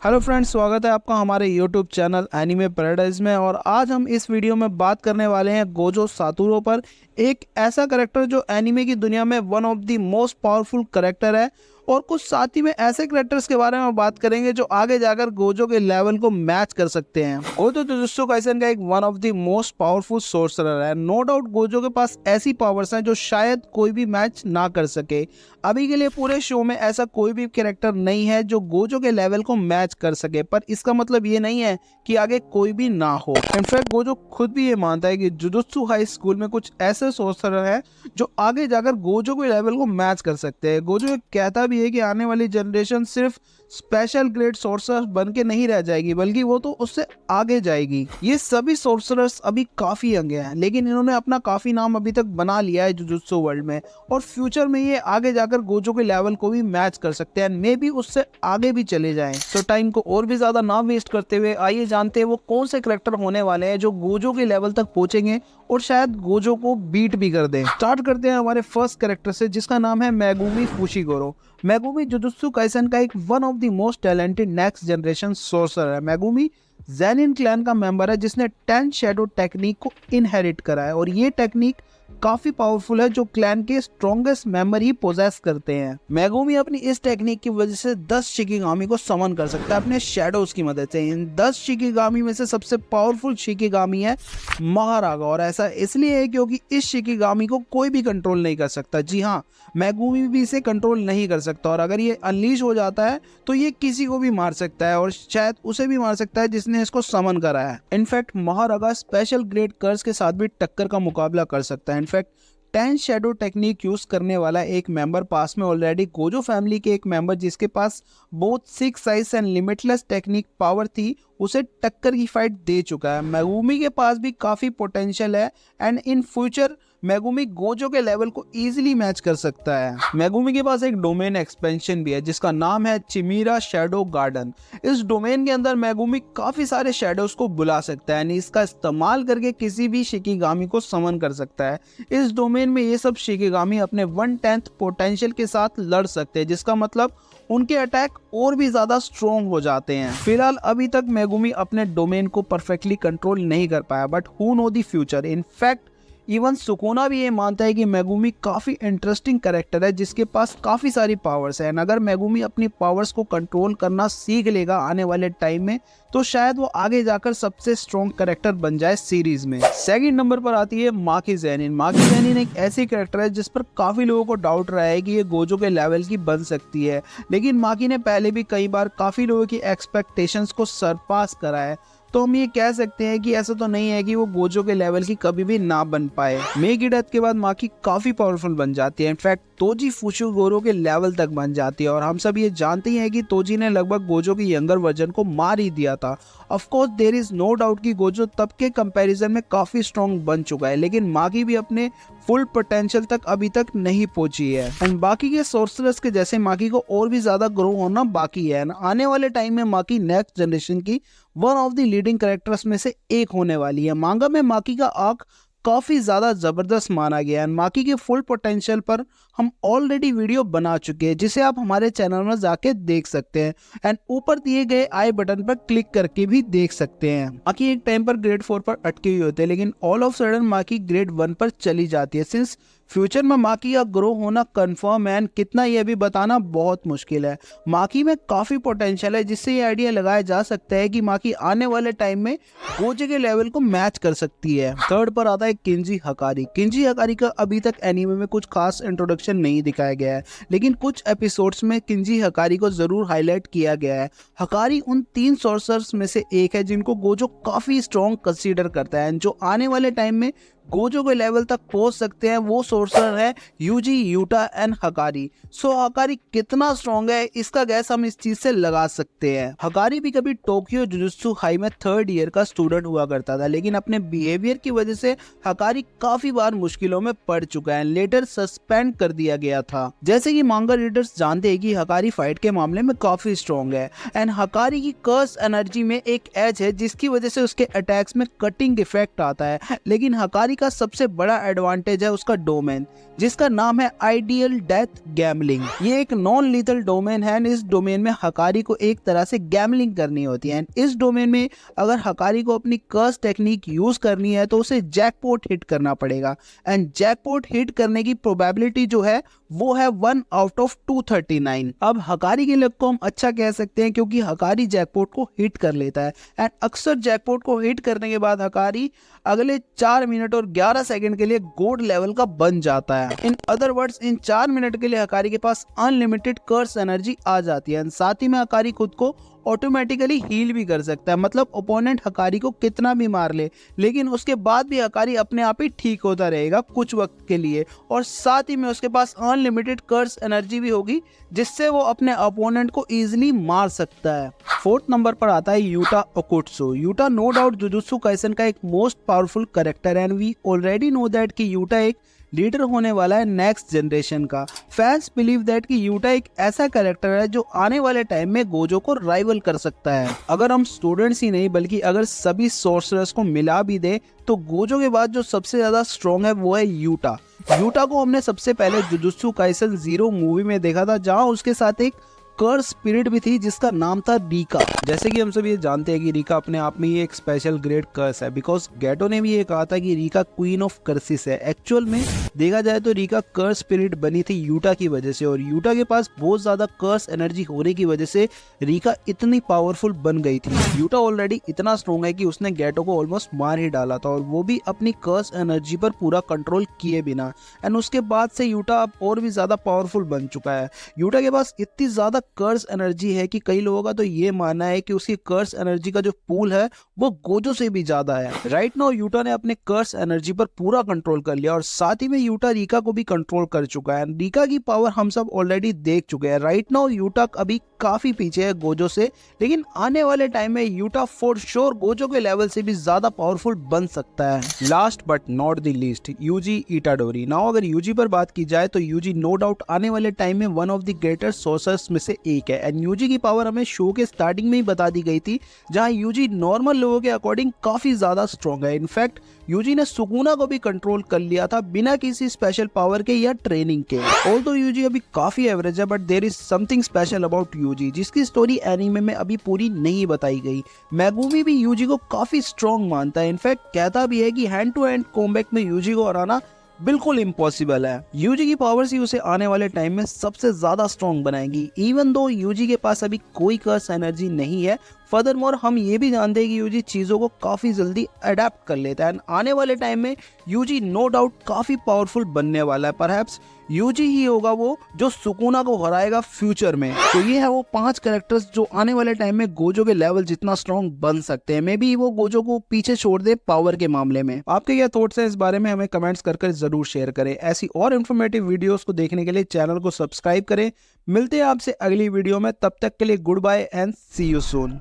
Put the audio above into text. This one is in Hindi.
हेलो फ्रेंड्स, स्वागत है आपका हमारे यूट्यूब चैनल एनिमे पैराडाइज में। और आज हम इस वीडियो में बात करने वाले हैं गोजो सातोरू पर, एक ऐसा करेक्टर जो एनिमे की दुनिया में one of the most powerful character है। और कुछ साथ ही में ऐसे करेक्टर्स के बारे में बात करेंगे जो आगे जाकर गोजो के लेवल को मैच कर सकते हैं। गोजो जुजुत्सु काइसेन का एक one of the most powerful sorcerer है। नो डाउट गोजो के पास ऐसी पावर्स हैं जो शायद कोई भी मैच ना कर सके। अभी के लिए पूरे शो में ऐसा कोई भी कैरेक्टर नहीं है जो गोजो के लेवल को मैच कर सके, पर इसका मतलब ये नहीं है कि आगे कोई भी ना हो। इनफैक्ट गोजो खुद भी ये मानता है कि जुजुत्सु हाई स्कूल में कुछ ऐसे सोर्सरर हैं जो आगे जाकर गोजो के लेवल को मैच कर सकते हैं। गोजो कहता भी है कि आने वाली जनरेशन सिर्फ स्पेशल ग्रेड सोर्सर बन के नहीं रह जाएगी, बल्कि वो तो उससे आगे जाएगी। ये सभी सोर्सरर्स अभी काफी यंग हैं, लेकिन इन्होंने अपना काफी नाम अभी तक बना लिया है जुजुत्सु वर्ल्ड में, और फ्यूचर में ये आगे जाकर गोजो के लेवल को भी मैच कर सकते हैं, मे बी उससे आगे भी चले जाएं। सो टाइम को और भी ज्यादा ना वेस्ट करते हुए आइए जानते हैं वो कौन से करेक्टर होने वाले हैं जो गोजो के लेवल तक पहुंचेंगे और शायद गोजो को बीट भी कर दें। स्टार्ट करते हैं हमारे फर्स्ट करेक्टर से, जिसका नाम है Megumi Fushiguro. Megumi jujutsu Kaisen का एक one of the most talented next generation sorcerer है। मेगुमी ज़ेनिन क्लैन का मेंबर है जिसने 10 शैडो टेक्निक को इनहेरिट करा है, और ये टेक्निक काफी पावरफुल है जो क्लैन के स्ट्रॉन्गेस्ट मेंबर ही पोजेस करते हैं। मेगुमी अपनी इस टेक्निक की वजह से 10 शिकिगामी को समन कर सकता है अपने शैडोज की मदद से। इन 10 शिकिगामी में से सबसे पावरफुल शिकिगामी है महारागा, और ऐसा इसलिए है क्योंकि इस शिकिगामी को कोई भी कंट्रोल नहीं कर सकता। जी हाँ, मेगुमी भी इसे कंट्रोल नहीं कर सकता, और अगर ये अनलीश हो जाता है तो ये किसी को भी मार सकता है, और शायद उसे भी मार सकता है जिसने इसको समन करा है। इनफैक्ट महारागा स्पेशल ग्रेड कर्स के साथ भी टक्कर का मुकाबला कर सकता है। इनफैक्ट 10 शैडो टेक्निक यूज करने वाला एक मेंबर पास में ऑलरेडी गोजो फैमिली के एक मेंबर जिसके पास both 6 eyes and limitless technique power थी, उसे टक्कर की फाइट दे चुका है। मेगुमी के पास भी काफी पोटेंशियल है, and in future Megumi Gojo के लेवल को इजीली मैच कर सकता है। मेगुमी के पास एक डोमेन एक्सपेंशन भी है जिसका नाम है चिमीरा शैडो गार्डन। इस डोमेन के अंदर मेगुमी काफी सारे शैडोज को बुला सकता है, यानी इसका इस्तेमाल करके किसी भी शिकिगामी को समन कर सकता है। इस डोमेन में ये सब शिकिगामी अपने 1/10 पोटेंशियल के साथ लड़ सकते हैं, जिसका मतलब उनके अटैक और भी ज्यादा स्ट्रॉन्ग हो जाते हैं। फिलहाल अभी तक मेगुमी अपने डोमेन को परफेक्टली कंट्रोल नहीं कर पाया, but who know the future. In fact even Sukuna भी ये मानता है कि मेगुमी काफ़ी इंटरेस्टिंग कैरेक्टर है जिसके पास काफ़ी सारी पावर्स हैं। अगर मेगुमी अपनी पावर्स को कंट्रोल करना सीख लेगा आने वाले टाइम में, तो शायद वो आगे जाकर सबसे स्ट्रॉन्ग कैरेक्टर बन जाए सीरीज में। सेकंड नंबर पर आती है माकी ज़ेनिन। माकी ज़ेनिन एक ऐसी कैरेक्टर है जिस पर काफ़ी लोगों को डाउट रहा है कि ये गोजो के लेवल की बन सकती है, लेकिन माकी ने पहले भी कई बार काफ़ी लोगों की एक्सपेक्टेशंस को सरपास करा है। तो हम ये कह सकते हैं कि ऐसा तो नहीं है कि वो गोजो के लेवल की कभी भी ना बन पाए। मे की डेथ के बाद माकी काफी पावरफुल बन जाती है। इनफैक्ट तोजी फुशिगोरो के लेवल तक बन जाती है, और हम सब ये जानते ही हैं कि तोजी ने लगभग गोजो के यंगर वर्जन को मार ही दिया था। Of course there is no doubt कि गोजो तब के कंपैरिजन में काफी स्ट्रॉन्ग बन चुका है, लेकिन माकी भी अपने फुल पोटेंशियल तक अभी तक नहीं पहुंची है। एंड बाकी के सोर्सरर्स के जैसे माकी को और भी ज्यादा ग्रो होना बाकी है। आने वाले टाइम में माकी नेक्स्ट जनरेशन की one of the leading characters में से एक होने वाली है। मांगा में माकी का आर्क काफी ज्यादा जबरदस्त माना गया है। माकी के फुल पोटेंशियल पर हम ऑलरेडी वीडियो बना चुके हैं, जिसे आप हमारे चैनल में जाके देख सकते हैं, एंड ऊपर दिए गए आई बटन पर क्लिक करके भी देख सकते हैं। माकी एक टाइम पर ग्रेड 4 पर अटके हुए होते हैं, लेकिन ऑल ऑफ सडन माकी ग्रेड 1 पर चली जाती है। सिंस फ्यूचर में माकी का ग्रो होना कंफर्म है, एंड कितना ये भी बताना बहुत मुश्किल है। माकी में काफी पोटेंशियल है, जिससे ये आइडिया लगाया जा सकता है कि माकी आने वाले टाइम में गोजो के लेवल को मैच कर सकती है। थर्ड पर आता है किंजी हकारी। किंजी हकारी का अभी तक एनीमे में कुछ खास इंट्रोडक्शन नहीं दिखाया गया है, लेकिन कुछ एपिसोड्स में किंजी हकारी को जरूर हाईलाइट किया गया है। हकारी उन 3 सोर्सर्स में से एक है जिनको गोजो काफी स्ट्रॉन्ग कंसीडर करता है, जो आने वाले टाइम में गोजो के लेवल तक पहुंच सकते हैं। वो सोर्सर है यूजी, यूटा एंड हकारी। सो हकारी कितना स्ट्रॉन्ग है इसका गैस हम इस चीज से लगा सकते हैं। हकारी भी कभी टोक्यो जुजुत्सु हाई में 3rd ईयर का स्टूडेंट हुआ करता था, लेकिन अपने बिहेवियर की वजह से हकारी काफी बार मुश्किलों में पड़ चुका है। लेटर सस्पेंड कर दिया गया था। जैसे कि मांगा रीडर्स जानते हैं कि हकारी फाइट के मामले में काफी स्ट्रॉन्ग है, एंड हकारी की कर्स एनर्जी में एक एज है जिसकी वजह से उसके अटैक्स में कटिंग इफेक्ट आता है, लेकिन हकारी का सबसे बड़ा एडवांटेज है उसका डोमेन, जिसका नाम है आइडियल डेथ गैमलिंग। ये एक नॉन लीथल डोमेन है। इस डोमेन में हकारी को एक तरह से गैमलिंग करनी होती है। इस डोमेन में अगर हकारी को अपनी कर्स टेक्निक यूज करनी है तो उसे जैकपॉट हिट करना पड़ेगा। एंड जैकपॉट हिट करने की प्रोबेबिलिटी जो है वो है 1 आउट ऑफ 239। अब हकारी के लक को हम अच्छा कह सकते हैं क्योंकि हकारी जैकपॉट को हिट कर लेता है। एंड अक्सर जैकपॉट को हिट करने के बाद हकारी अगले 4 मिनट और 11 सेकंड के लिए गोड लेवल का बन जाता है। In other words, in 4 minute के लिए हकारी के पास अनलिमिटेड कर्स एनर्जी आ जाती है। साथ ही में हकारी खुद को ऑटोमेटिकली हील भी कर सकता है। मतलब ओपोनेंट हकारी को कितना भी मार ले लेकिन उसके बाद भी हकारी अपने आप ही ठीक होता रहेगा कुछ वक्त के लिए। और साथ ही में उसके पास अनलिमिटेड कर्स एनर्जी भी होगी जिससे वो अपने ओपोनेंट को इजीली मार सकता है। 4th नंबर पर आता है Yuta Okkotsu. Yuta no doubt Jujutsu Kaisen का एक मोस्ट पावरफुल कैरेक्टर है। And we already know that कि यूटा एक लीडर होने वाला है नेक्स्ट जनरेशन का। फैंस बिलीव दैट कि यूटा एक ऐसा कैरेक्टर है जो आने वाले टाइम में गोजो को राइवल कर सकता है। अगर हम स्टूडेंट्स ही नहीं बल्कि अगर सभी सोर्सरर्स को मिला भी दे तो गोजो के बाद जो सबसे ज्यादा स्ट्रॉन्ग है वो है यूटा। यूटा को हमने सबसे पहले जुजुत्सु काइसेन 0 मूवी में देखा था, जहां उसके साथ एक कर्स स्पिरिट भी थी जिसका नाम था रिका। जैसे कि हम सब ये जानते हैं कि रिका अपने आप में ही एक स्पेशल ग्रेट कर्स है, बिकॉज गेटो ने भी ये कहा था कि रिका क्वीन ऑफ कर्सिस है। एक्चुअल में देखा जाए तो रिका कर्स स्पिरिट बनी थी यूटा की वजह से, और यूटा के पास बहुत ज्यादा कर्स एनर्जी होने की वजह से रिका इतनी पावरफुल बन गई थी। यूटा ऑलरेडी इतना स्ट्रॉन्ग है कि उसने गेटो को ऑलमोस्ट मार ही डाला था, और वो भी अपनी कर्स एनर्जी पर पूरा कंट्रोल किए बिना। एंड उसके बाद से यूटा अब और भी ज्यादा पावरफुल बन चुका है। यूटा के पास इतनी ज्यादा कर्स एनर्जी है कि कई लोगों का तो ये मानना है कि उसकी कर्स एनर्जी का जो पूल है वो गोजो से भी ज्यादा है। राइट नाउ यूटा ने अपने कर्स एनर्जी पर पूरा कंट्रोल कर लिया, और साथ ही में यूटा रिका को भी कंट्रोल कर चुका है। रिका की पावर हम सब ऑलरेडी देख चुके हैं। राइट नाउ यूटा अभी काफी पीछे है गोजो से, लेकिन आने वाले टाइम में यूटा फॉर श्योर गोजो के लेवल से भी ज्यादा पावरफुल बन सकता है। Last but not the least, Yuji Itadori. Now अगर यूजी पर बात की जाए तो यूजी नो डाउट आने वाले टाइम में वन ऑफ द ग्रेटेस्ट सोर्सर्स में से एक है। एंड यूजी की पावर हमें शो के स्टार्टिंग में ही बता दी गई थी, जहां यूजी नॉर्मल लोगों के अकॉर्डिंग काफी ज्यादा स्ट्रॉन्ग है। इनफैक्ट यूजी ने सुकुना को भी कंट्रोल कर लिया था बिना किसी स्पेशल पावर के या ट्रेनिंग के। ऑल्दो यूजी अभी काफी एवरेज है, but there is something special about Yuji जिसकी स्टोरी एनीमे में अभी पूरी नहीं बताई गई। मेगुमी भी यूजी को काफी स्ट्रॉन्ग मानता है। इनफैक्ट कहता भी है कि हैंड टू हैंड कॉम्बैट में यूजी को हराना बिल्कुल इम्पॉसिबल है। यूजी की पावर्स ही उसे आने वाले टाइम में सबसे ज्यादा स्ट्रॉन्ग बनाएंगी, इवन दो यूजी के पास अभी कोई कर्स एनर्जी नहीं है। फर्दरमोर हम ये भी जानते हैं कि यूजी चीज़ों को काफ़ी जल्दी अडेप्ट कर लेता है। आने वाले टाइम में यूजी नो डाउट काफ़ी पावरफुल बनने वाला है। परहैप्स यूजी ही होगा वो जो सुकुना को हराएगा फ्यूचर में। तो ये है वो 5 कैरेक्टर्स जो आने वाले टाइम में गोजो के लेवल जितना स्ट्रॉन्ग बन सकते हैं। मे बी वो गोजो को पीछे छोड़ दे पावर के मामले में। आपके क्या थॉट्स हैं इस बारे में, हमें कमेंट्स कर जरूर शेयर करें। ऐसी और इन्फॉर्मेटिव वीडियोस को देखने के लिए चैनल को सब्सक्राइब करें। मिलते हैं आपसे अगली वीडियो में, तब तक के लिए goodbye and see you soon.